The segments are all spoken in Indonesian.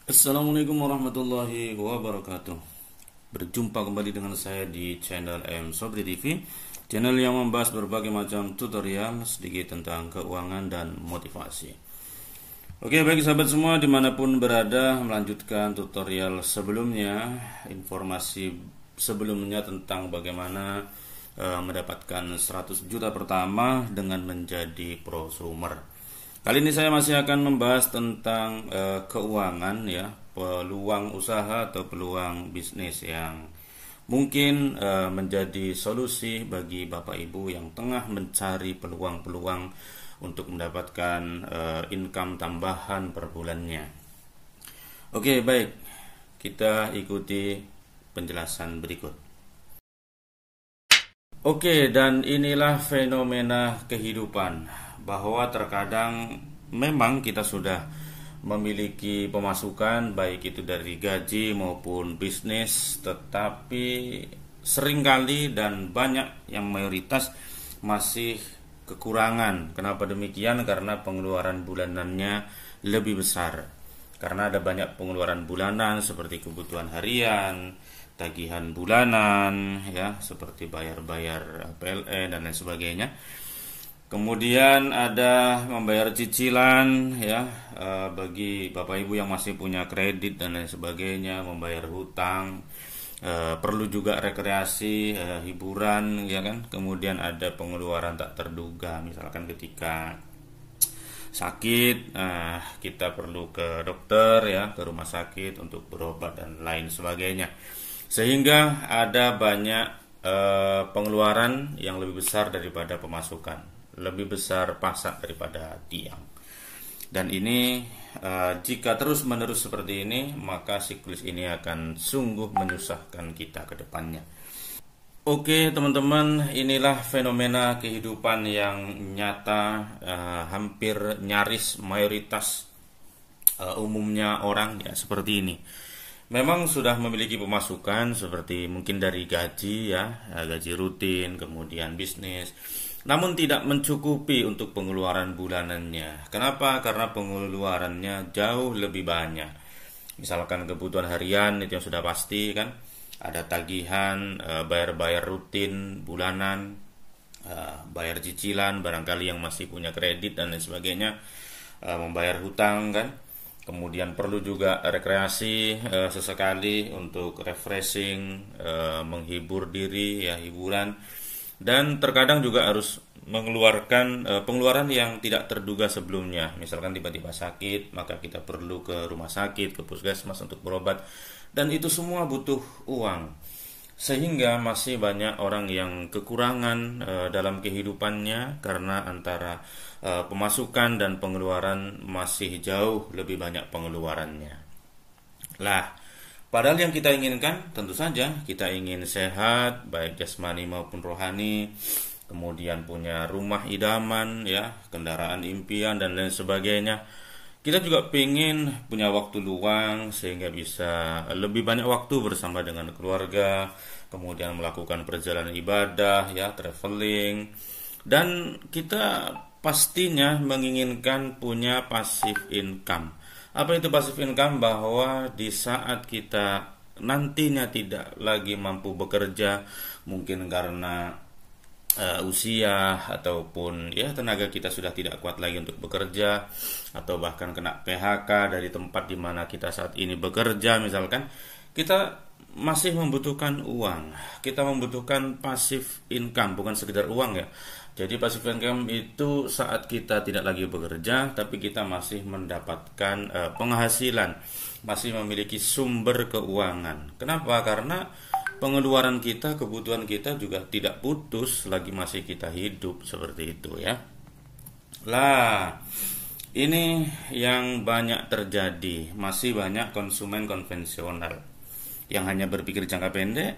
Assalamualaikum warahmatullahi wabarakatuh. Berjumpa kembali dengan saya di channel Sobri TV, channel yang membahas berbagai macam tutorial sedikit tentang keuangan dan motivasi. Oke, baik sahabat semua dimanapun berada, melanjutkan tutorial sebelumnya, informasi sebelumnya tentang bagaimana mendapatkan 100 juta pertama dengan menjadi prosumer. Kali ini saya masih akan membahas tentang keuangan ya, peluang usaha atau peluang bisnis yang mungkin menjadi solusi bagi Bapak Ibu yang tengah mencari peluang-peluang untuk mendapatkan income tambahan per bulannya. Oke, baik. Kita ikuti penjelasan berikut. Oke, dan inilah fenomena kehidupan, bahwa terkadang memang kita sudah memiliki pemasukan baik itu dari gaji maupun bisnis, tetapi seringkali dan banyak yang mayoritas masih kekurangan. Kenapa demikian? Karena pengeluaran bulanannya lebih besar. Karena ada banyak pengeluaran bulanan seperti kebutuhan harian, tagihan bulanan ya, seperti bayar-bayar PLN dan lain sebagainya. Kemudian ada membayar cicilan ya, bagi Bapak Ibu yang masih punya kredit dan lain sebagainya, membayar hutang, perlu juga rekreasi, hiburan ya kan. Kemudian ada pengeluaran tak terduga, misalkan ketika sakit, kita perlu ke dokter ya, ke rumah sakit untuk berobat dan lain sebagainya. Sehingga ada banyak pengeluaran yang lebih besar daripada pemasukan, lebih besar pasak daripada tiang. Dan ini jika terus-menerus seperti ini, maka siklus ini akan sungguh menyusahkan kita ke depannya. Oke teman-teman, inilah fenomena kehidupan yang nyata, hampir nyaris mayoritas umumnya orang ya seperti ini. Memang sudah memiliki pemasukan seperti mungkin dari gaji ya, gaji rutin, kemudian bisnis, namun tidak mencukupi untuk pengeluaran bulanannya. Kenapa? Karena pengeluarannya jauh lebih banyak. Misalkan kebutuhan harian itu yang sudah pasti kan, ada tagihan, bayar-bayar rutin bulanan, bayar cicilan barangkali yang masih punya kredit dan lain sebagainya, membayar hutang kan. Kemudian perlu juga rekreasi sesekali untuk refreshing, menghibur diri ya, hiburan. Dan terkadang juga harus mengeluarkan pengeluaran yang tidak terduga sebelumnya. Misalkan tiba-tiba sakit, maka kita perlu ke rumah sakit, ke puskesmas untuk berobat. Dan itu semua butuh uang. Sehingga masih banyak orang yang kekurangan dalam kehidupannya karena antara pemasukan dan pengeluaran masih jauh lebih banyak pengeluarannya. Lah, padahal yang kita inginkan tentu saja kita ingin sehat baik jasmani maupun rohani, kemudian punya rumah idaman ya, kendaraan impian dan lain sebagainya. Kita juga ingin punya waktu luang sehingga bisa lebih banyak waktu bersama dengan keluarga, kemudian melakukan perjalanan ibadah ya, traveling. Dan kita pastinya menginginkan punya passive income. Apa itu passive income? Bahwa di saat kita nantinya tidak lagi mampu bekerja, mungkin karena usia ataupun ya tenaga kita sudah tidak kuat lagi untuk bekerja, atau bahkan kena PHK dari tempat di mana kita saat ini bekerja misalkan, kita masih membutuhkan uang. Kita membutuhkan passive income, bukan sekedar uang ya. Jadi passive income itu saat kita tidak lagi bekerja tapi kita masih mendapatkan penghasilan, masih memiliki sumber keuangan. Kenapa? Karena pengeluaran kita, kebutuhan kita juga tidak putus lagi masih kita hidup seperti itu ya. Lah, ini yang banyak terjadi. Masih banyak konsumen konvensional yang hanya berpikir jangka pendek.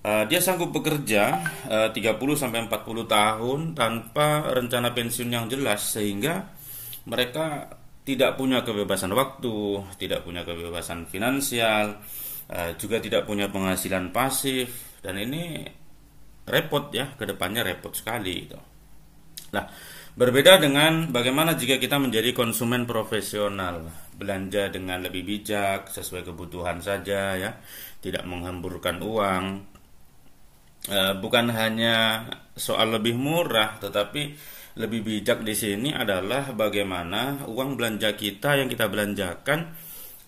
Dia sanggup bekerja 30-40 tahun tanpa rencana pensiun yang jelas, sehingga mereka tidak punya kebebasan waktu, tidak punya kebebasan finansial, juga tidak punya penghasilan pasif. Dan ini repot ya, kedepannya repot sekali itu. Nah, berbeda dengan bagaimana jika kita menjadi konsumen profesional. belanja dengan lebih bijak sesuai kebutuhan saja ya, tidak menghamburkan uang. Bukan hanya soal lebih murah, tetapi lebih bijak di sini adalah bagaimana uang belanja kita yang kita belanjakan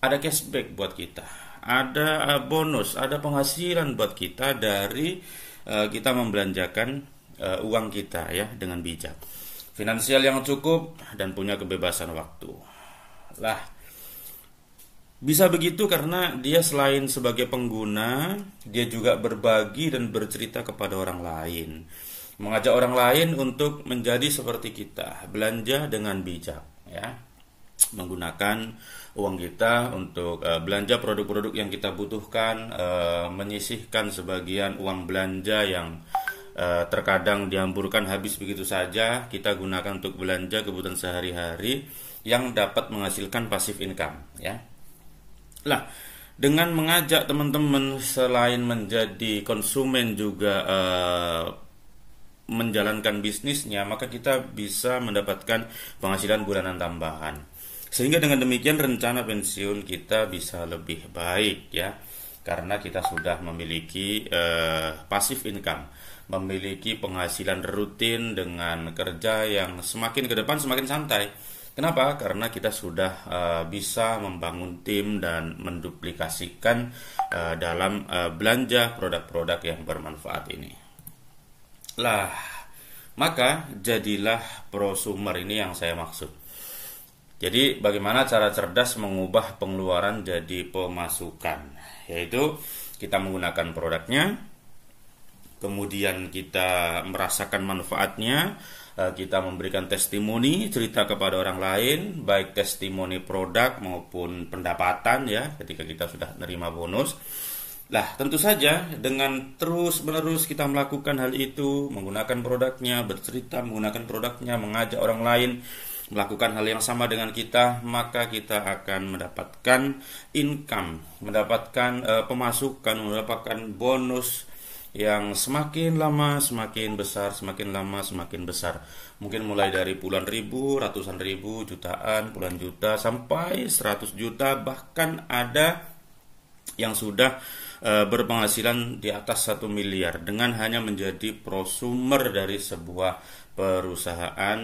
ada cashback buat kita, ada bonus, ada penghasilan buat kita dari kita membelanjakan uang kita ya dengan bijak. Finansial yang cukup dan punya kebebasan waktu. Lah, bisa begitu karena dia selain sebagai pengguna, dia juga berbagi dan bercerita kepada orang lain. Mengajak orang lain untuk menjadi seperti kita, belanja dengan bijak ya. Menggunakan uang kita untuk belanja produk-produk yang kita butuhkan, menyisihkan sebagian uang belanja yang terkadang dihamburkan habis begitu saja, kita gunakan untuk belanja kebutuhan sehari-hari yang dapat menghasilkan passive income ya. Lah, dengan mengajak teman-teman selain menjadi konsumen juga menjalankan bisnisnya, maka kita bisa mendapatkan penghasilan bulanan tambahan. Sehingga dengan demikian rencana pensiun kita bisa lebih baik ya, karena kita sudah memiliki passive income, memiliki penghasilan rutin dengan kerja yang semakin ke depan semakin santai. Kenapa? Karena kita sudah bisa membangun tim dan menduplikasikan dalam belanja produk-produk yang bermanfaat ini. Lah, maka jadilah prosumer ini yang saya maksud. Jadi bagaimana cara cerdas mengubah pengeluaran jadi pemasukan? Yaitu kita menggunakan produknya, kemudian kita merasakan manfaatnya, kita memberikan testimoni, cerita kepada orang lain, baik testimoni produk maupun pendapatan ya, ketika kita sudah menerima bonus. Lah, tentu saja dengan terus-menerus kita melakukan hal itu, menggunakan produknya, bercerita menggunakan produknya, mengajak orang lain melakukan hal yang sama dengan kita, maka kita akan mendapatkan income, mendapatkan pemasukan, mendapatkan bonus yang semakin lama semakin besar, semakin lama semakin besar. Mungkin mulai dari puluhan ribu, ratusan ribu, jutaan, puluhan juta, sampai 100 juta, bahkan ada yang sudah berpenghasilan di atas 1 miliar dengan hanya menjadi prosumer dari sebuah perusahaan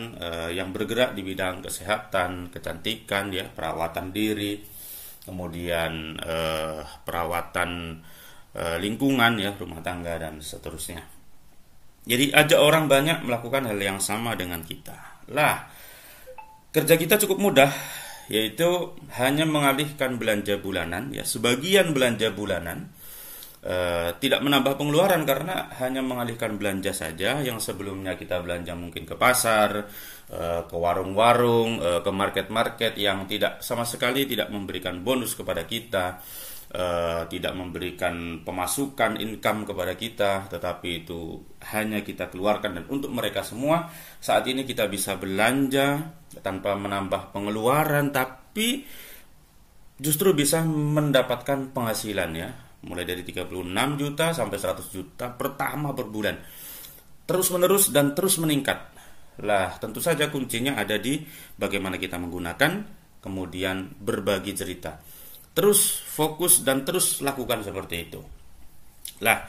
yang bergerak di bidang kesehatan, kecantikan ya, perawatan diri, kemudian perawatan lingkungan ya, rumah tangga dan seterusnya. Jadi ajak orang banyak melakukan hal yang sama dengan kita. Lah, kerja kita cukup mudah, yaitu hanya mengalihkan belanja bulanan ya, sebagian belanja bulanan, tidak menambah pengeluaran karena hanya mengalihkan belanja saja yang sebelumnya kita belanja mungkin ke pasar, ke warung-warung, ke market-market yang tidak sama sekali tidak memberikan bonus kepada kita, tidak memberikan pemasukan income kepada kita, tetapi itu hanya kita keluarkan. Dan untuk mereka semua saat ini kita bisa belanja tanpa menambah pengeluaran, tapi justru bisa mendapatkan penghasilan ya, mulai dari 36 juta sampai 100 juta pertama per bulan, terus menerus dan terus meningkat. Lah, tentu saja kuncinya ada di bagaimana kita menggunakan, kemudian berbagi cerita, terus fokus dan terus lakukan seperti itu. Lah,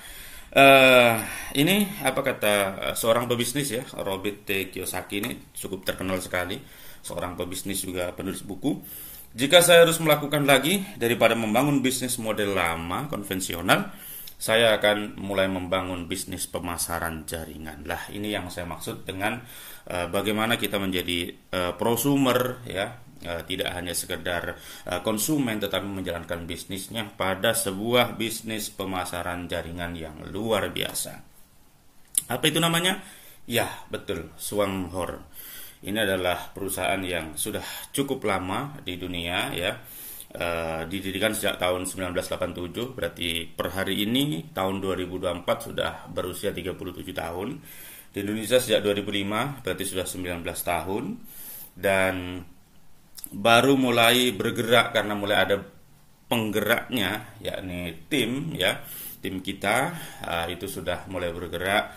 ini apa kata seorang pebisnis ya, Robert T. Kiyosaki, ini cukup terkenal sekali, seorang pebisnis juga penulis buku. Jika saya harus melakukan lagi daripada membangun bisnis model lama konvensional, saya akan mulai membangun bisnis pemasaran jaringan. Lah, ini yang saya maksud dengan bagaimana kita menjadi prosumer ya, tidak hanya sekedar konsumen, tetapi menjalankan bisnisnya pada sebuah bisnis pemasaran jaringan yang luar biasa. Apa itu namanya? Ya, betul, Swanghor. Ini adalah perusahaan yang sudah cukup lama di dunia ya, didirikan sejak tahun 1987, berarti per hari ini tahun 2024 sudah berusia 37 tahun. Di Indonesia sejak 2005, berarti sudah 19 tahun. Dan baru mulai bergerak karena mulai ada penggeraknya, yakni tim ya, tim kita itu sudah mulai bergerak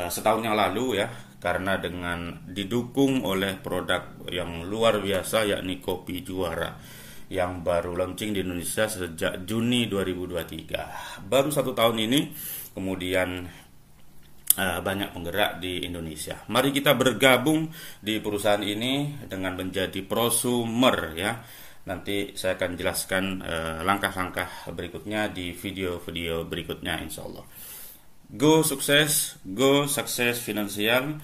setahun yang lalu ya, karena dengan didukung oleh produk yang luar biasa yakni kopi Juara yang baru launching di Indonesia sejak Juni 2023. Baru 1 tahun ini kemudian banyak penggerak di Indonesia. Mari kita bergabung di perusahaan ini dengan menjadi prosumer ya. Nanti saya akan jelaskan langkah-langkah berikutnya di video-video berikutnya insya Allah. Go sukses finansial.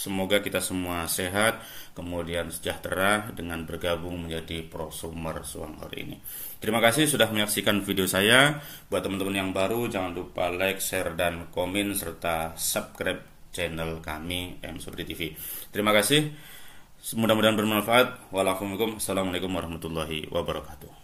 Semoga kita semua sehat, kemudian sejahtera dengan bergabung menjadi prosumer Suanghor ini. Terima kasih sudah menyaksikan video saya. Buat teman-teman yang baru, jangan lupa like, share, dan komen, serta subscribe channel kami M-Surdi TV. Terima kasih. Mudah-mudahan bermanfaat. Wassalamualaikum warahmatullahi wabarakatuh.